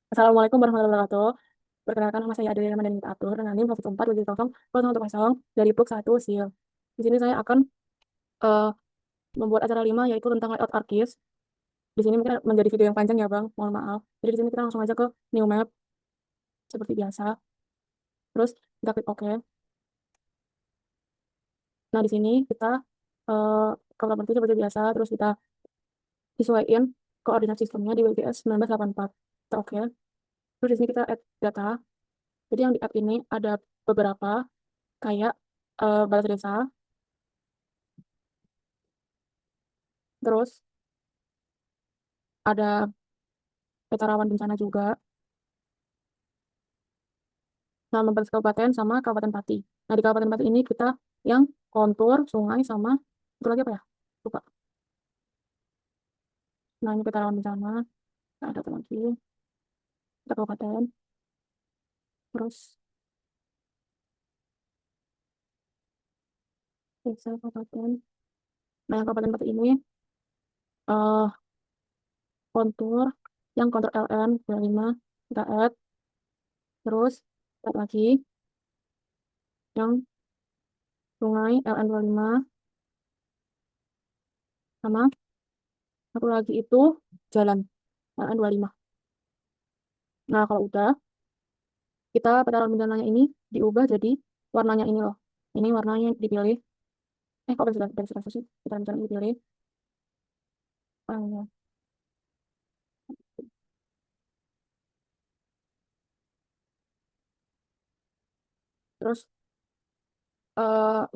Assalamualaikum warahmatullahi wabarakatuh. Perkenalkan nama saya Adelia Ramadhani Atur dengan NIM 04000010 dari PUK 1 SIL. Di sini saya akan eh, membuat acara 5 yaitu tentang layout ArcGIS. Di sini mungkin menjadi video yang panjang ya Bang, mohon maaf. Jadi di sini kita langsung aja ke new map seperti biasa. Terus kita klik OK. Nah, di sini kita eh kalau berarti seperti biasa, terus kita sesuaiin koordinat sistemnya di WPS 1984. Kita OK. Terus di sini kita add data. Jadi yang di add ini ada beberapa kayak balas desa, terus ada peta rawan bencana juga, nama 14 kabupaten sama Kabupaten Pati. Nah, di Kabupaten Pati ini kita yang kontur, sungai, sama itu lagi apa ya? Lupa. Nah, ini peta rawan bencana. Nah, ada apa lagi? Kita kabupaten, terus desa kabupaten. Nah, yang Kabupaten Pati ini eh kontur, yang kontur LN 25, kita add, terus add lagi yang sungai LN 25, sama satu lagi itu jalan LN 25. Nah, kalau udah, kita petaran bencananya ini diubah jadi warnanya ini loh. Ini warnanya dipilih. Kok dari sudah sih? Petaran bencana dipilih. Ya. Terus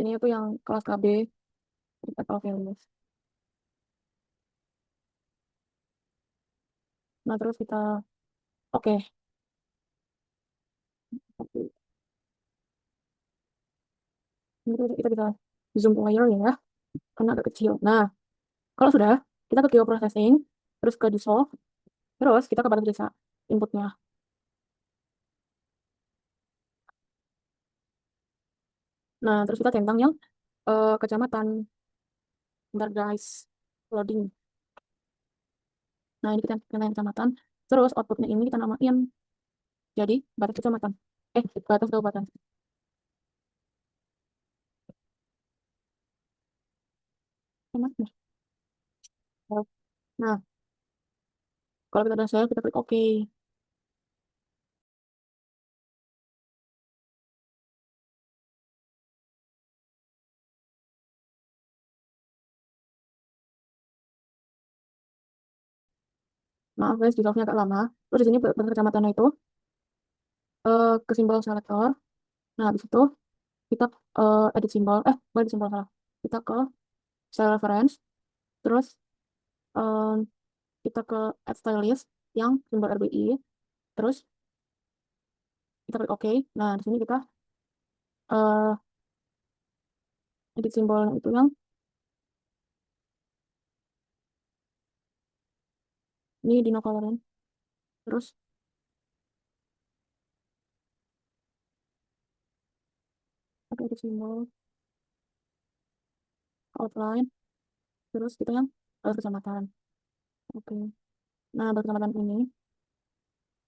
ini tuh yang kelas KB, Type of Values. Nah, terus kita, oke. Ini tuh kita bisa zoom layer ya, karena agak kecil. Nah, kalau sudah, kita ke geoprocessing, terus ke dissolve, terus kita ke batas desa inputnya. Nah, terus kita centang yang kecamatan. Bentar guys, loading. Nah, ini kita centang yang kecamatan. Terus outputnya ini kita namain jadi batas kecamatan. Batas kabupaten. Kecamatan. Nah, kalau kita udah save, kita klik OK. Maaf guys, di save-nya agak lama. Terus di sini batas kecamatannya itu ke simbol selektor. Nah, habis itu kita edit simbol. Bukan edit simbol salah. Kita ke style reference. Terus eh, kita ke add style list yang simbol RBI. Terus kita klik OK. Nah, di sini kita eh, edit simbolnya itu yang ini dino colorin. Terus kita edit simbol outline. Terus kita yang kecamatan. Oke. Nah, kecamatan ini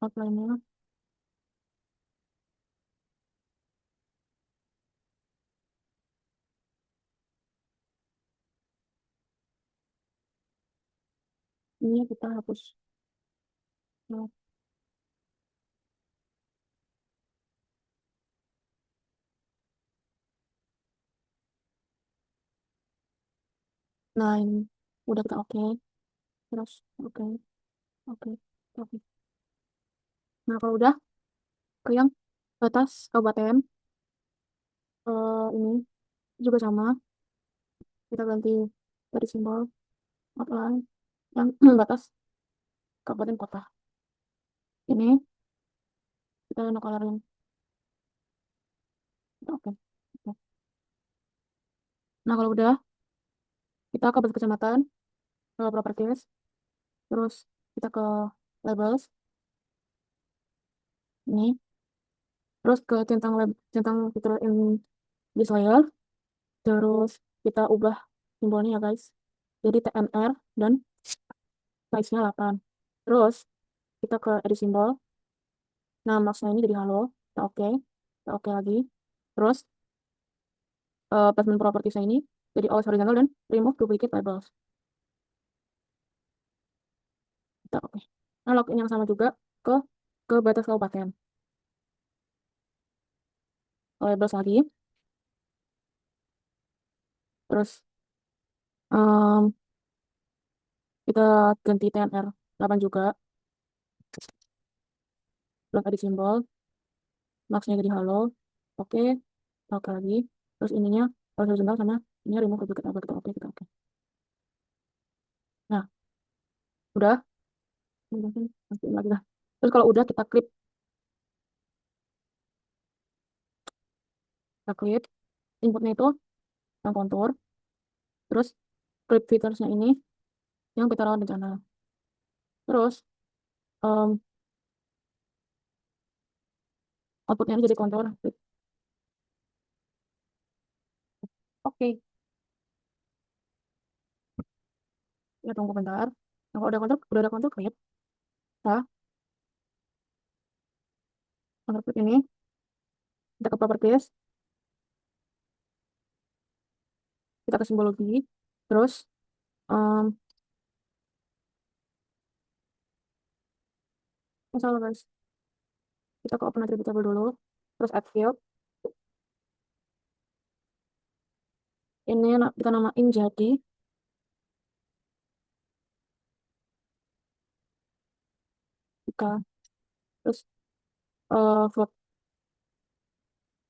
outline-nya. Ini kita hapus. Nah, ini udah kita oke. Terus oke, oke, oke. Nah, kalau udah ke yang batas kabupaten ini juga sama. Kita ganti dari simbol outline yang batas kabupaten kota. Ini kita nokalarin. Oke. Oke. Nah, kalau udah kita ke batas kecamatan, ke properties, terus kita ke labels ini, terus ke centang fitur in this layer, terus kita ubah simbolnya ya guys. Jadi TNR dan size-nya 8. Terus kita ke edit simbol. Nah, maksudnya ini jadi halo. Kita oke lagi. Terus, placement propertiesnya ini jadi always horizontal dan remove duplicate labels. Kita oke. Nah, login yang sama juga ke batas kabupaten. Labels lagi. Terus, em, kita ganti TNR 8 juga. Terus edit simbol. Maksudnya jadi halo. Oke. Oke lagi. Terus ininya always horizontal sama ini remove duplicate label. Kita oke. Kita oke. Nah, udah. Udah kan? Masukin lagi lah. Terus kalau udah kita klik inputnya itu yang kontur, terus clip featuresnya ini yang kita rawat bencana. Terus em, outputnya ini jadi kontur. Oke, ya tunggu bentar. Nah, kalau udah ada kontur clip, kita kontur clip ini kita ke properties, kita ke simbologi, terus em masalah guys, kita ke open attributable dulu, terus add field, ini kita namain jadi Ika, terus float,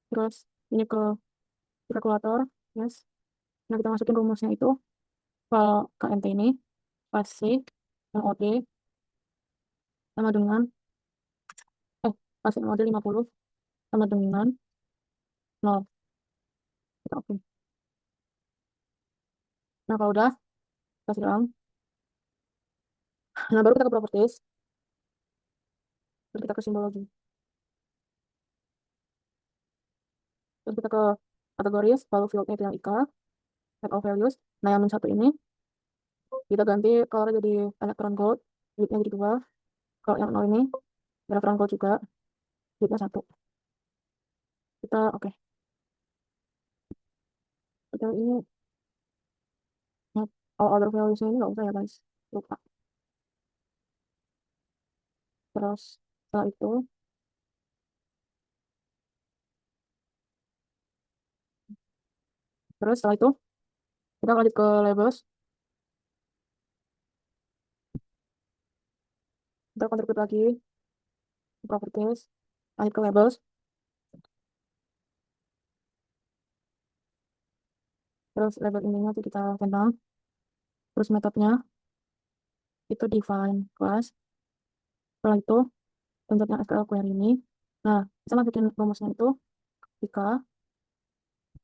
terus ini ke kalkulator, yes. Nah, kita masukin rumusnya itu file KMT ini pasti MOD sama dengan eh pasti MOD 50 sama dengan 0. Kita oke. Nah, kalau udah kita siram. Nah, baru kita ke properties, terus kita ke simbologi, terus kita ke kategoris, lalu fieldnya itu yang IK, set of values. Nah, yang satu ini kita ganti color jadi electron gold, widthnya jadi 2. Kalau yang 0 ini electron gold juga, widthnya 1. Kita oke. Kita ini nah, all other values ini nggak usah ya guys, lupa. Terus setelah itu setelah itu kita lanjut ke labels, kita contribute lagi ke properties, lanjut ke labels, terus label ininya tuh kita tentang, terus metodenya itu define class. Setelah itu bentuknya SQL query ini. Nah, kita masukin rumusnya itu jika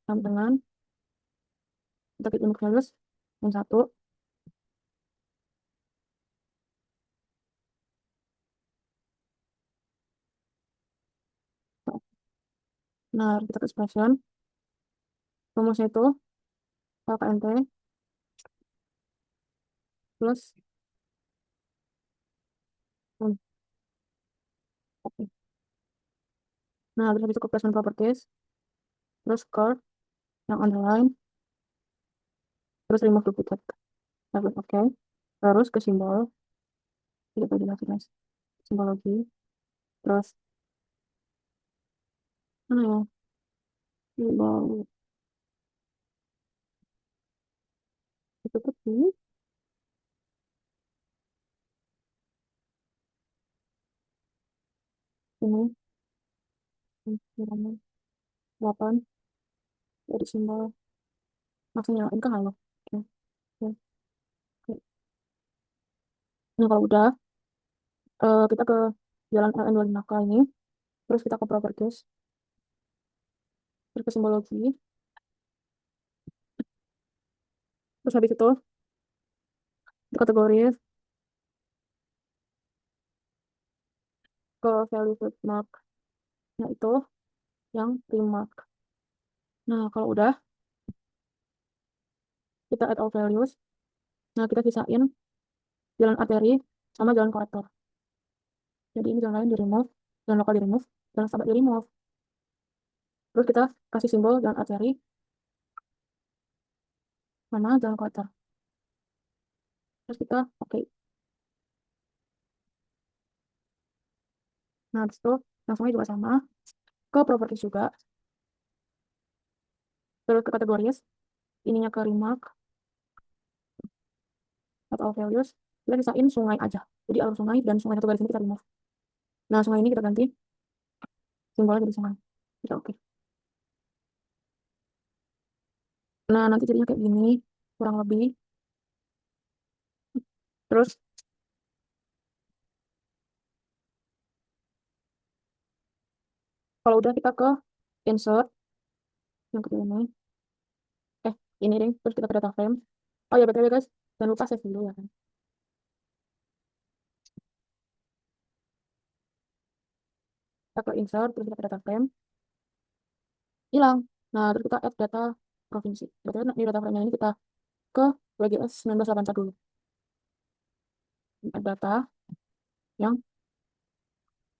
sama dengan kita keep unique values yang satu. Nah, kita ke expression, rumusnya itu KNT plus hmm, oke. Nah, terus habis itu ke placement properties, terus curve yang underline, terus remove duplicate. Nah, oke. Terus ke simbol, tidak perlu jelas guys. Simbologi, terus mana ya? Simbol itu tuh ini, ini 8 dari simbol maksudnya ini kan halo. Oke, oke, oke. Nah, kalau udah kita ke jalan LN25K ini, terus kita ke properties, terus ke simbologi, terus habis itu ke kategori, ke value fruit mark, nah itu yang remark. Nah, kalau udah kita add all values, nah kita sisain jalan arteri sama jalan kolektor. Jadi ini jalan lain di remove, dan lokal di remove, dan sahabat di remove. Terus kita kasih simbol dan artery, mana jalan kotor. Terus kita oke. Nah, habis itu langsungnya juga sama ke properties juga. Terus ke kategoris, ininya ke remark atau values, kita sisain sungai aja. Jadi alur sungai dan sungai satu garis ini kita remove. Nah, sungai ini kita ganti simbolnya jadi sungai. Kita oke. Nah, nanti jadinya kayak gini, kurang lebih. Terus, kalau udah kita ke insert, yang kedua ini. Ini deh, terus kita ke data frame. Oh ya, BTW guys, jangan lupa save dulu ya kan. Kita ke insert, terus kita ke data frame. Hilang. Nah, terus kita add data provinsi. BTW di data frame ini kita ke WGS 1981 dulu. Add data yang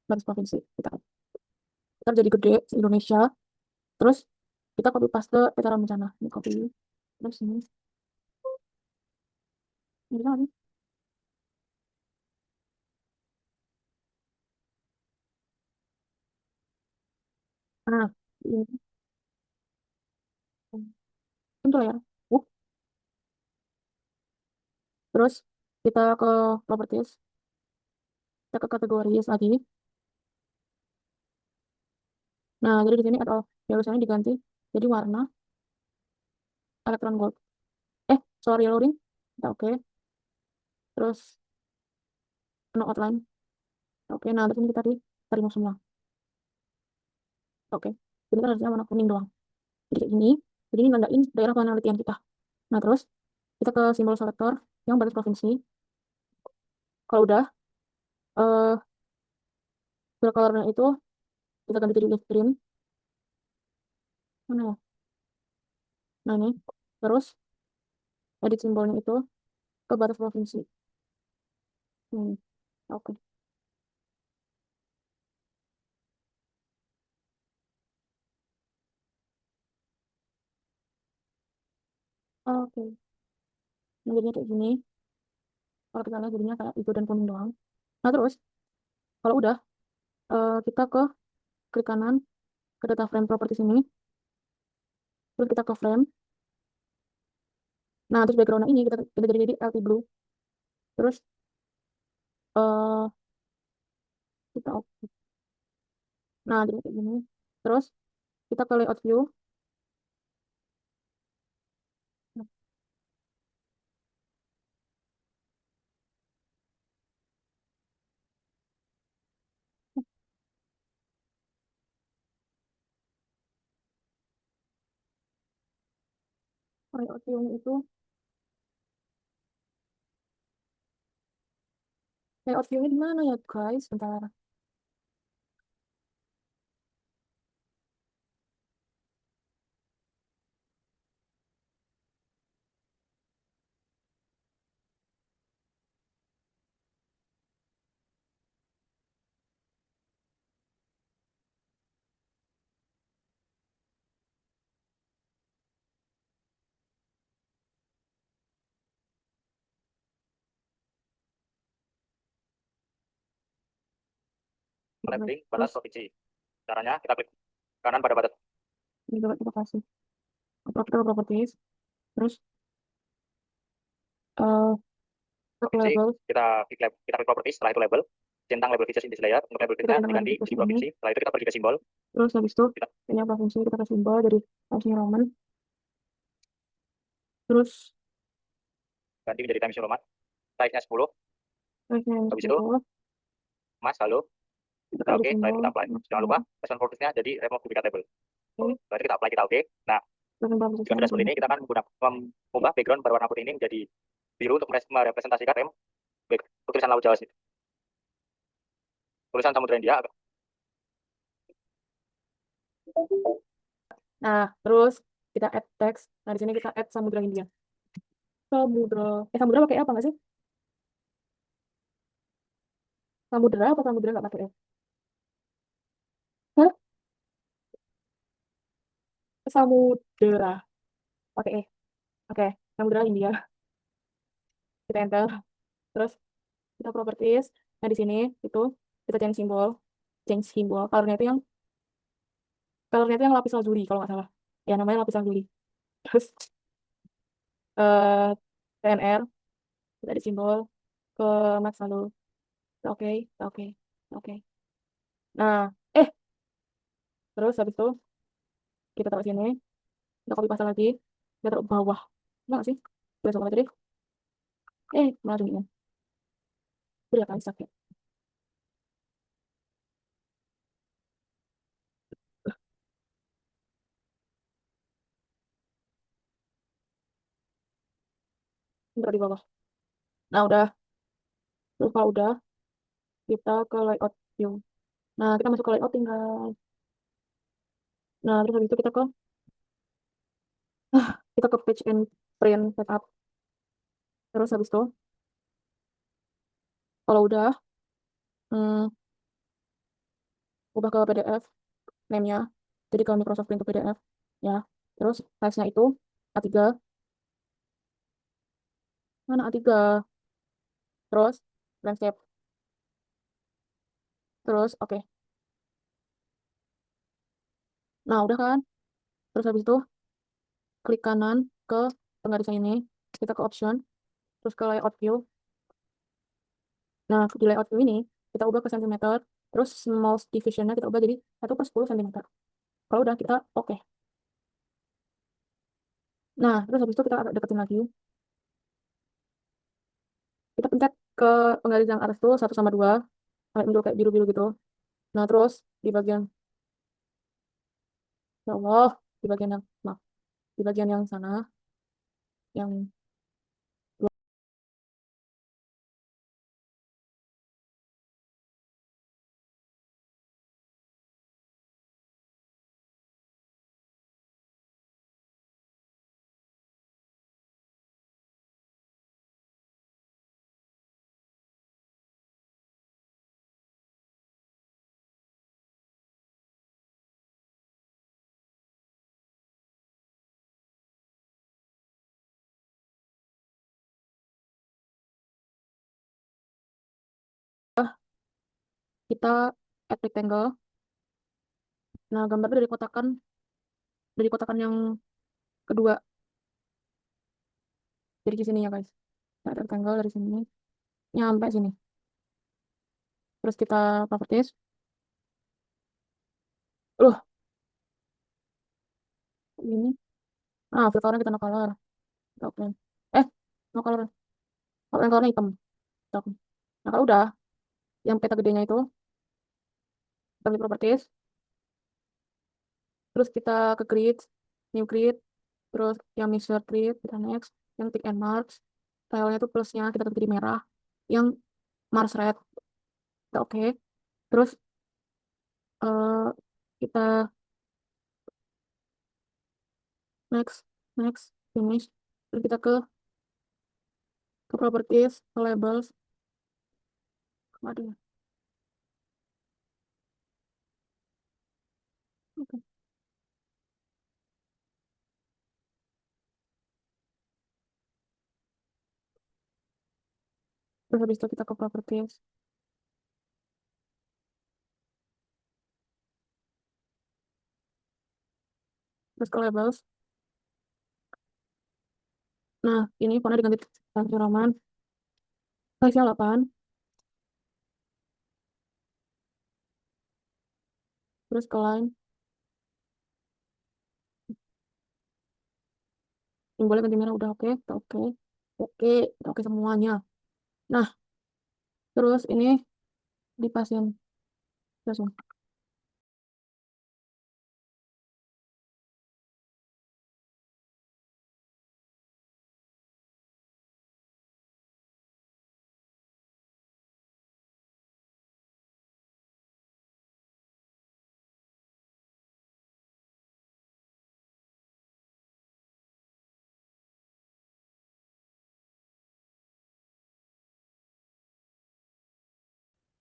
baris provinsi. Kita jadi gede se-Indonesia. Terus kita copy paste petaran bencana. Ini copy. Terus ini. Ini lagi. Nah, ini. Tentu ya. Uh, Terus kita ke properties. Kita ke kategoris lagi. Nah, jadi di sini atau biasanya diganti jadi warna electron gold. Sorry loading. Kita oke. Terus no outline. Oke, nah terus ini kita di terima semua. Oke. Ini kan harusnya warna kuning doang. Jadi kayak gini. Jadi ini nandain daerah penelitian kita. Nah, terus kita ke simbol selektor yang baris provinsi. Kalau udah, eh fill colornya itu kita ganti jadi leaf green. Mana ya? Nah, ini. Terus edit simbolnya itu ke baris provinsi. Oke. Oke. Nah, jadinya kayak gini. Kalau kita lihat jadinya kayak hijau dan kuning doang. Nah, terus kalau udah, kita ke klik kanan ke data frame properties ini. Terus kita ke frame. Nah, terus background ini kita jadi LT blue. Terus eh kita nah jadi kayak gini. Terus kita ke layout view. Layout view itu layout view-nya di mana ya guys? Bentar. Labeling batas provinsi. Caranya kita klik kanan pada batas. Ini coba kita kasih properties. Terus Provinsi, label. kita klik properties, setelah itu label. Centang label features in this layer. Untuk label Kita feature tentang diganti label di provinsi. Setelah itu kita pergi ke simbol. Terus habis itu ini provinsi kita kasih simbol dari Times Roman. Terus Ganti menjadi Times New Roman. Size-nya 10. Habis itu, Mas, halo. Kita oke, setelah itu kita apply. Jangan lupa respon voltage-nya jadi remove duplicate label. Setelah itu kita apply, kita oke. Nah, dengan dashboard ini kita akan mengubah background berwarna putih ini menjadi biru untuk merepresentasikan rem tulisan Laut Jawa sini. Tulisan Samudra India. Nah, terus kita add text. Nah, di sini kita add Samudra Hindia. Samudra pakai apa nggak sih? Samudra apa samudra nggak pakai F? Samudera. Oke, oke. Samudera India. Kita enter. Terus kita properties. Nah, di sini itu kita change simbol. Change simbol. Colornya itu yang lapis lazuli kalau nggak salah. Ya, namanya lapis lazuli. Terus eh TNR kita di simbol ke max lalu. Oke, oke, oke. Nah, terus habis itu kita taruh sini. Kita copy paste lagi. Kita taruh bawah. Enggak sih? Kita coba tadi. Malah gini. Udah kan sakit. Taruh di bawah. Nah, udah. Terus kalau udah, kita ke layout view. Nah, kita masuk ke layout tinggal. Nah, terus habis itu kita ke page and print setup. Terus habis itu, kalau udah, hmm, ubah ke PDF name-nya. Jadi ke Microsoft Print to PDF. Ya. Terus size-nya itu A3. Mana A3? Terus landscape. Terus, oke. Nah, udah kan? Terus habis itu, klik kanan ke penggaris ini. Kita ke option. Terus ke layout view. Nah, di layout view ini, kita ubah ke centimeter. Terus small division-nya kita ubah jadi 1/10 cm. Kalau udah, kita oke. Nah, terus habis itu kita agak deketin lagi. Kita pencet ke penggaris yang atas tuh 1 sama 2. Sampai muncul kayak biru-biru gitu. Nah, terus di bagian, ya Allah, di bagian yang, maaf, di bagian yang sana, yang kita add rectangle. Nah, gambar itu dari kotakan yang kedua. Jadi di sini ya, guys. Add rectangle dari sini nyampe sini. Terus kita properties. Loh, ini. Fill color kita no color. Oke. No color. Kalau yang colornya hitam. Oke. Nah, kalau udah, yang peta gedenya itu, kita klik properties. Terus kita ke grid, new grid. Terus yang mixer grid, kita next. Yang tick and marks. Stylenya tuh plusnya kita ketik di merah. Yang Mars red. Kita oke. Terus eh, kita next, next, finish. Terus kita ke properties, ke labels. Waduh. Oke. Terus habis itu kita ke properties. Terus ke labels. Nah, ini fontnya diganti Times New Roman. Size-nya 8. Terus ke line. Simbolnya ganti merah udah oke. Kita oke. Oke, kita oke semuanya. Nah, terus ini dipasin langsung.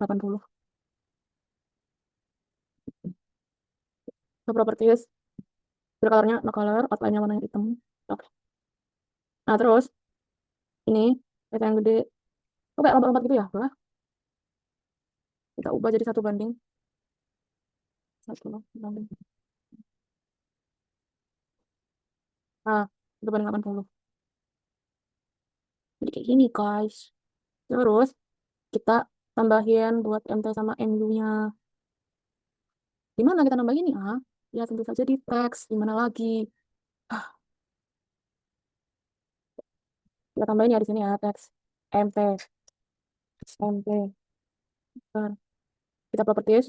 Delapan puluh. Ke properties. Biar colornya no color, outline-nya warna hitam. Oke. Nah, terus ini kita yang gede. Oh, kayak lompat-lompat gitu ya. Wah, kita ubah jadi 1 banding 1 banding. Nah, 1 banding 80. Jadi kayak gini, guys. Terus kita tambahin buat MT sama MU-nya. Gimana kita nambahin ya? Ya tentu saja di teks. Gimana lagi? Ah, kita tambahin ya di sini ya teks MT, MT. Bentar. Kita properties.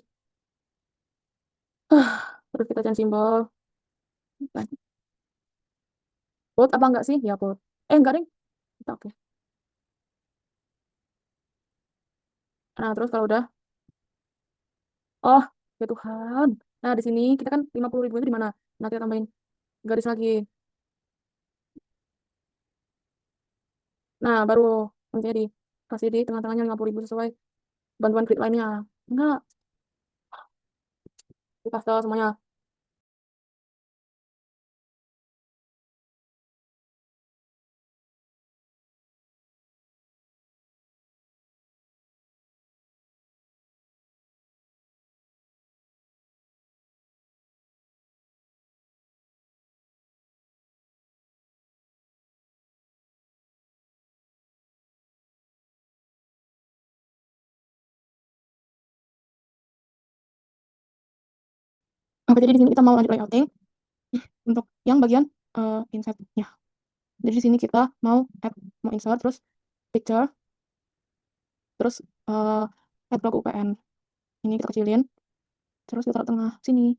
Terus kita change simbol. Bold apa enggak sih? Ya bold. Enggak deh. Kita oke. Nah, terus kalau udah, oh, ya Tuhan. Nah, di sini kita kan 50.000 itu di mana? Nah, kita tambahin garis lagi. Nah, baru nanti di kasih di tengah-tengahnya 50.000 sesuai bantuan grid lainnya. Enggak, di pastel semuanya. Oke, jadi di sini kita mau lanjut layouting untuk yang bagian inset-nya. Jadi di sini kita mau insert terus picture terus uh, add block UPN. Ini kita kecilin terus kita taruh tengah sini.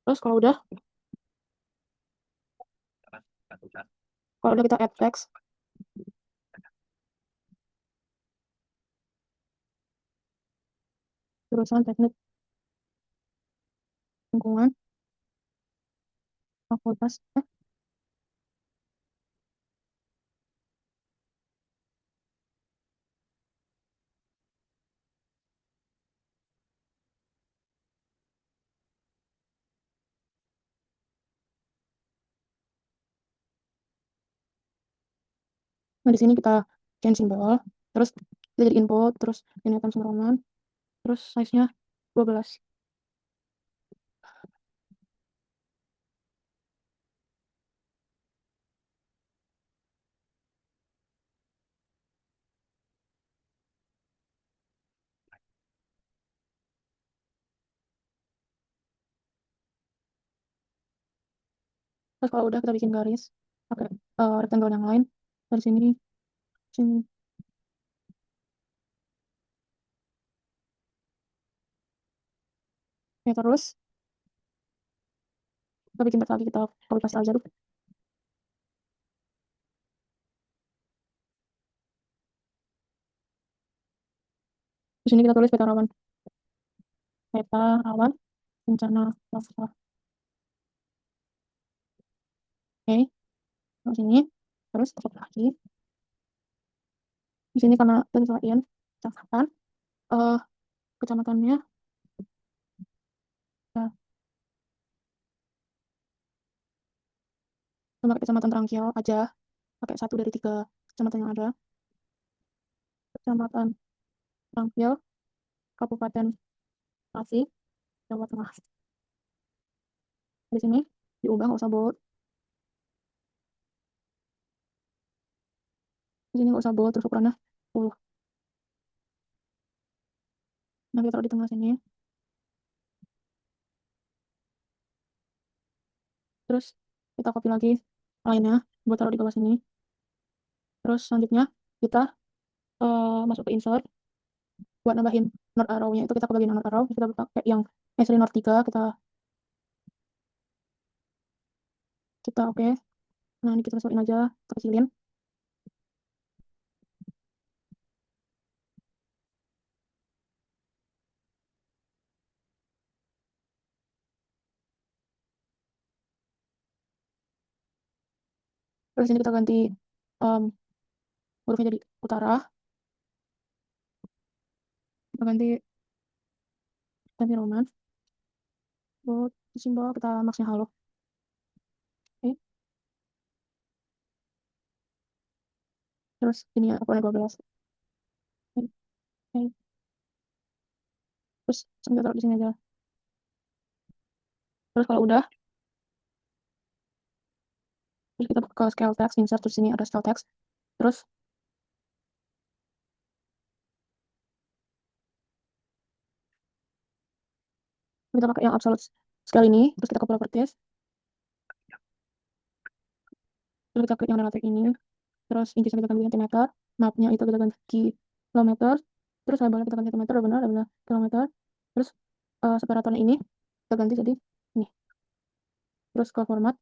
Terus kalau udah kita add text terusan teknik lingkungan fakultas. Nah, di sini kita change simbol, terus kita jadi input, terus ini Times New Roman, terus size-nya 12. Terus kalau udah kita bikin garis pakai rectangle yang lain dari sini, sini. Ya, terus kita bikin text lagi, kita copy paste aja dulu. Di sini kita tulis peta rawan bencana lava. Oke, di sini terus kita copy lagi. Di sini karena penyesuaian catatan eh kecamatannya ya, cuma kecamatan Trangkil aja, pakai 1 dari 3 kecamatan yang ada. Kecamatan Trangkil, Kabupaten Tasik, Jawa Tengah. Di sini diubah, nggak usah bold. Di sini nggak usah bold, terus ukurannya 10. Nah, kita taruh di tengah sini. Terus kita copy lagi lainnya buat taruh di bawah sini. Terus selanjutnya kita masuk ke insert buat nambahin north arrow-nya, itu kita ke bagian north arrow, kita pakai yang Esri North 3, kita oke. Nah, ini kita masukin aja, kita kecilin. Terus ini kita ganti um, hurufnya jadi utara, kita ganti Roman. Buat simbol kita maksnya halo. Oke. Terus ini ya, aku 12. Oke. Oke. Terus kita taruh di sini aja. Terus kalau udah, terus kita ke scale text, insert, terus sini ada scale text. Terus kita pakai yang absolute scale ini, terus kita ke properties, terus kita klik yang relatif ini, terus intisnya kita ganti centimeter, mapnya itu kita ganti kilometer, terus labelnya kita ganti meter, benar kilometer, terus separatornya ini kita ganti jadi ini, terus ke format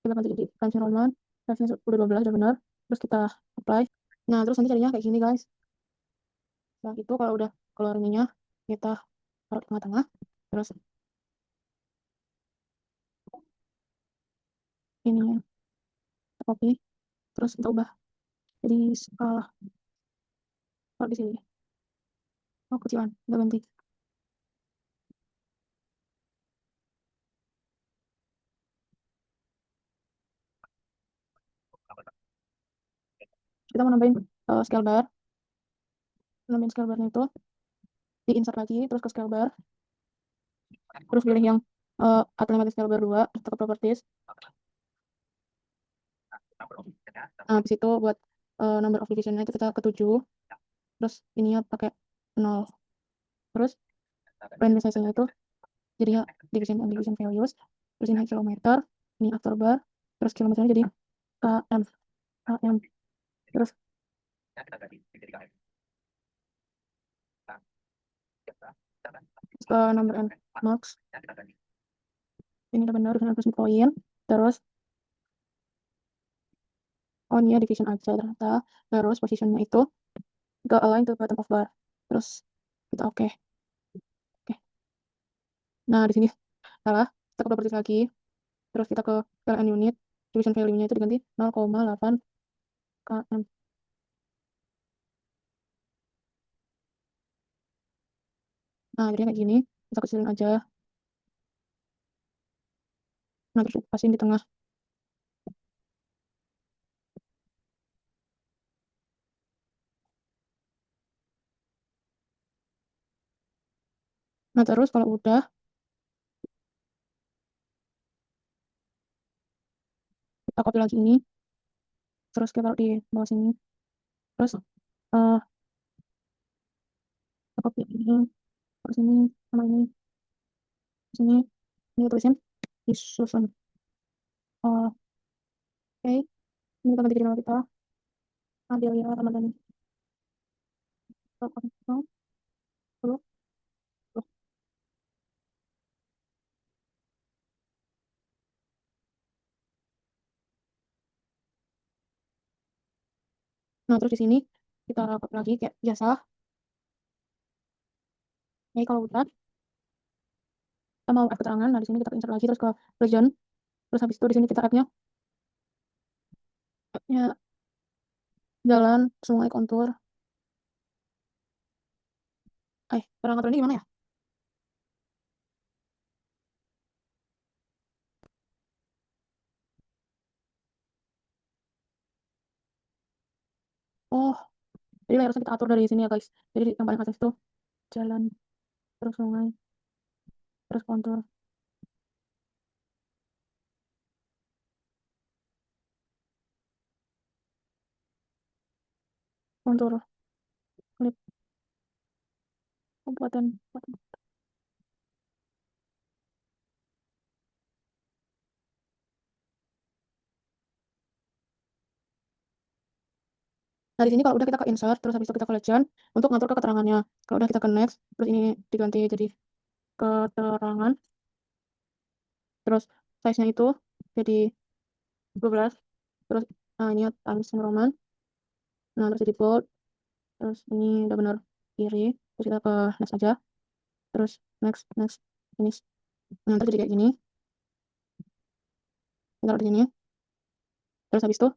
kita ganti jadi Times New Roman, size-nya udah 12 udah benar, terus kita apply. Nah terus nanti jadinya kayak gini guys. Nah itu kalau udah keluar ininya, kita taruh di tengah-tengah, terus ininya kita copy, terus kita ubah jadi skala. Taruh di sini, oh kecilan, kita ganti. Kita mau nambahin scale bar, nambahin scale barnya itu di insert lagi, terus ke scale bar, terus pilih yang automatic scale bar 2, terus ke properties. Nah habis itu buat number of divisionnya itu kita ke 7, terus ininya pakai 0, terus range size-nya itu jadinya division and division values, terus ini kilometer, ini after bar, terus kilometernya jadi km, km, terus ke number and marks, ini udah benar dengan plus poin, terus on ya division aja ternyata, terus positionnya itu ke align to bottom of bar, terus kita oke. Nah di sini salah, kita ke properties lagi, terus kita ke PLN unit, division value-nya itu diganti 0,8 km. Nah jadinya kayak gini, kita kecilin aja, nah terus pasin di tengah. Nah terus kalau udah, kita copy lagi ini, terus kita taruh di bawah sini, terus kita copy ini, terus ini, sama ini, sini, ini tulisin disusun. Oke, ini kita ganti nama kita, ambil ya teman-teman. Nah terus di sini kita copy lagi kayak biasa. Oke kalau udah, kita mau add keterangan. Nah di sini kita insert lagi terus ke region, terus habis itu di sini kita add-nya jalan, sungai, kontur. Keterangan ini gimana ya? Oh, jadi harusnya kita atur dari sini ya guys. Jadi yang paling atas itu jalan, terus sungai, terus kontur, kontur, klip, kabupaten. Nah di sini kalau udah kita ke insert, terus habis itu kita ke legend untuk ngatur ke keterangannya. Kalau udah kita ke next, terus ini diganti jadi keterangan, terus size-nya itu jadi 12, terus ini Times New Roman, nah terus jadi bold, terus ini udah benar kiri, terus kita ke next aja, terus next next finish. Nah terus jadi kayak gini, kita taruh di sini, terus habis itu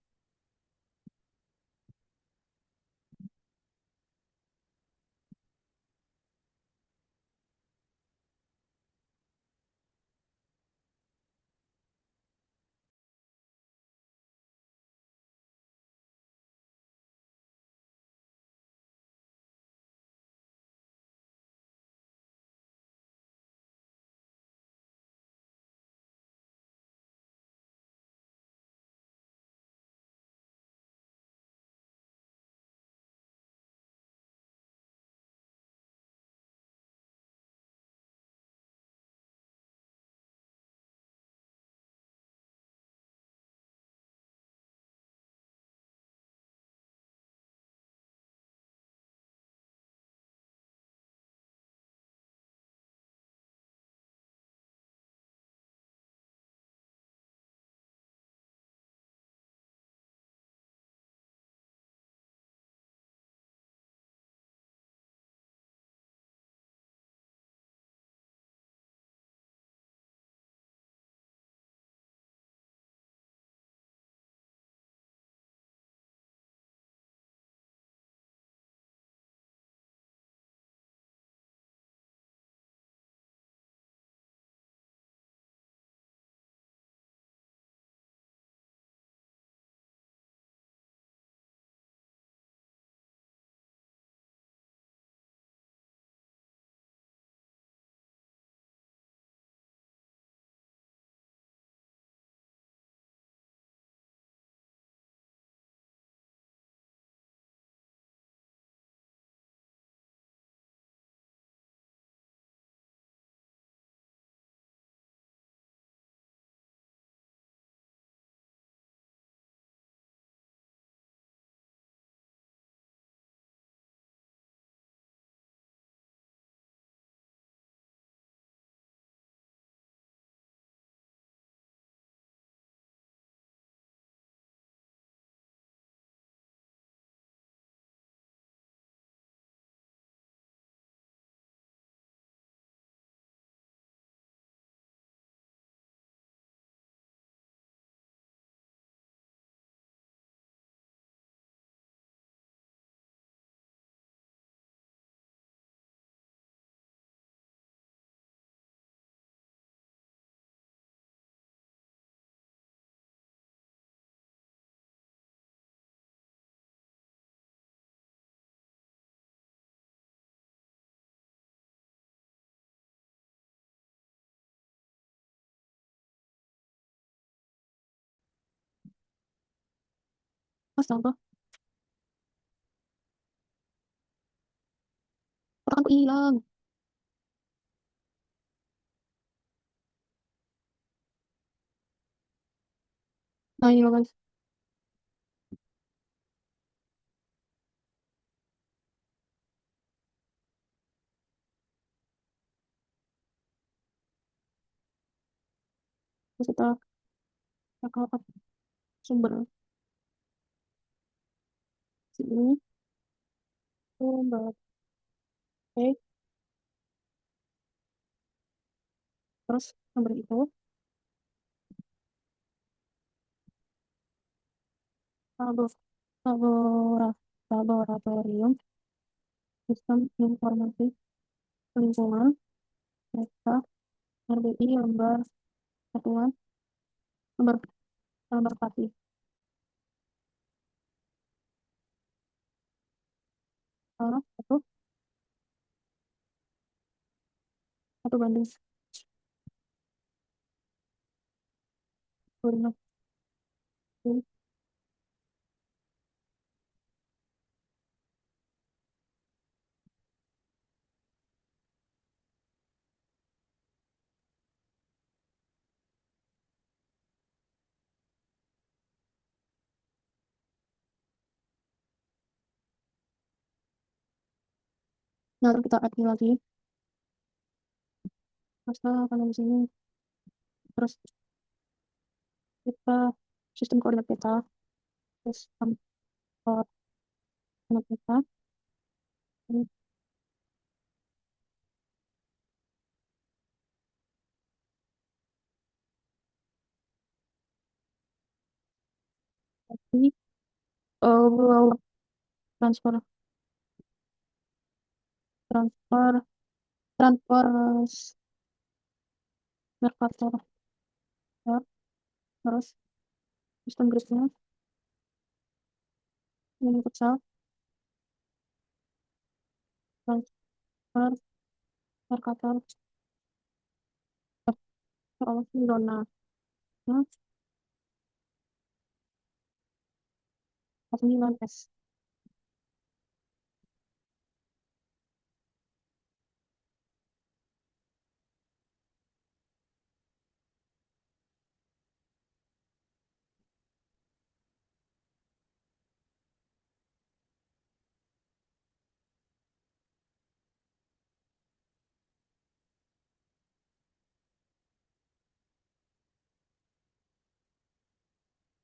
Astaga, kotakanku hilang. Nah, ini loh guys. Terus kita ke sumber sini, sumber. Oke, terus sumber itu labor- labora- laboratorium sistem informasi lingkungan data RBI lembar satuan lembar lembar pati satu satu banding 2050. Nah, terus kita add ini lagi pasta kalau di sini, terus kita sistem koordinat peta, sistem koordinat peta ini tadi transfer transfer transfer Mercator ya, terus sistem gridnya ini futsal transfer Mercator soal zona nah 9S.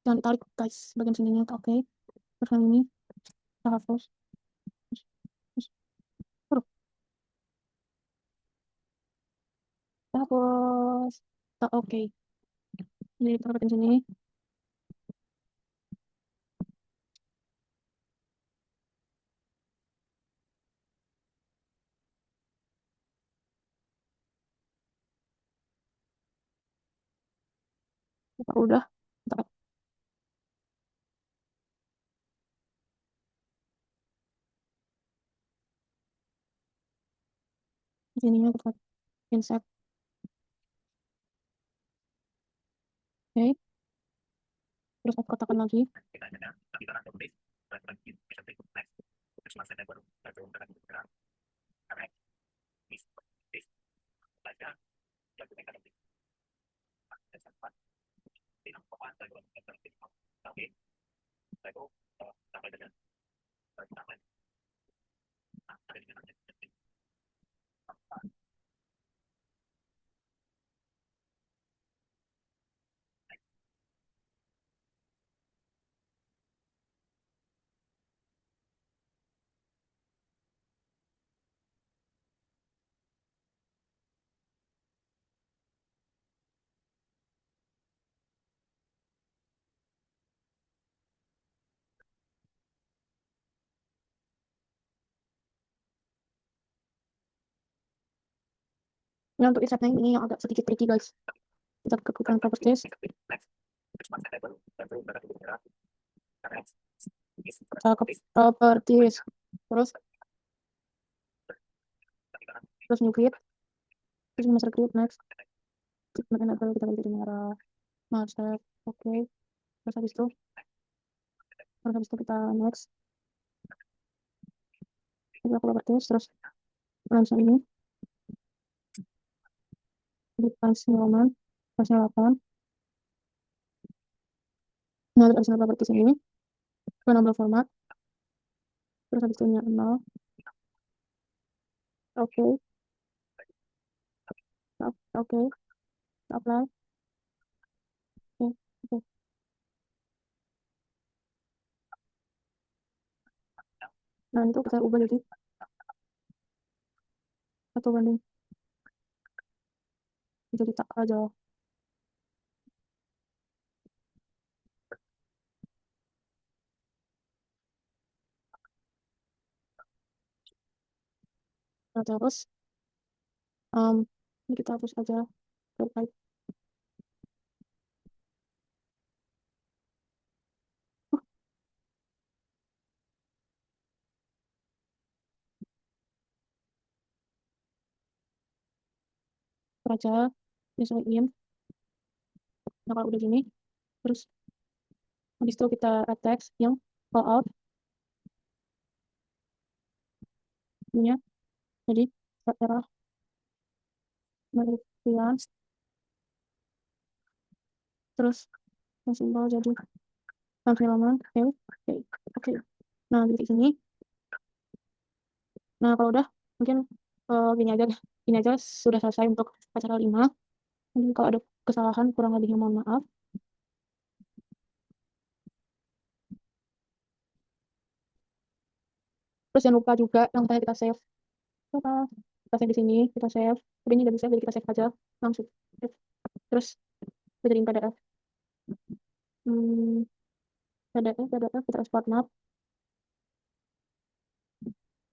Jangan ditarik guys bagian sininya, oke. Terus yang ini kita hapus. Terus, terus, terus, kita hapus. Oke, ini kita bagian sini. Kita udah kita sininya kita insert. Oke, terus aku kotakan lagi. Nah, untuk insertnya ini yang agak sedikit tricky guys. Kita ke bukan properties, kita ke properties, terus terus new create, terus master create next. Kita ganti merah, master, oke. Terus habis itu Terus habis itu kita next kita properties, terus langsung ini di pasnya 8. Nah, terus additional properties ini ke number format, terus habis itu ini 0. Oke, oke, apply. Oke, oke. Nah, itu kita ubah jadi 1 banding jadi tak aja. Nah, terus ini kita hapus aja terkait aja nyesuaiin. Nah, kalau udah gini, terus habis itu kita add text yang call out ininya jadi era penelitian, terus yang simbol jadi perfilman. Oke, oke, oke. Nah, di sini. Nah, kalau udah mungkin gini aja deh. Gini aja sudah selesai untuk acara 5. Mungkin kalau ada kesalahan kurang lebihnya mohon maaf. Terus jangan lupa juga yang tadi kita save. Lupa. Kita save di sini, kita save. Tapi ini udah bisa, jadi kita save aja langsung. Terus kita jadiin PDF. Hmm, PDF, kita export map.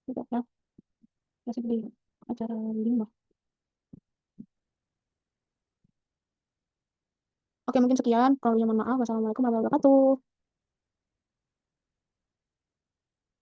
PDF, kita save di acara 5. Oke, mungkin sekian. Kalau yang mohon maaf. Wassalamualaikum warahmatullahi wabarakatuh.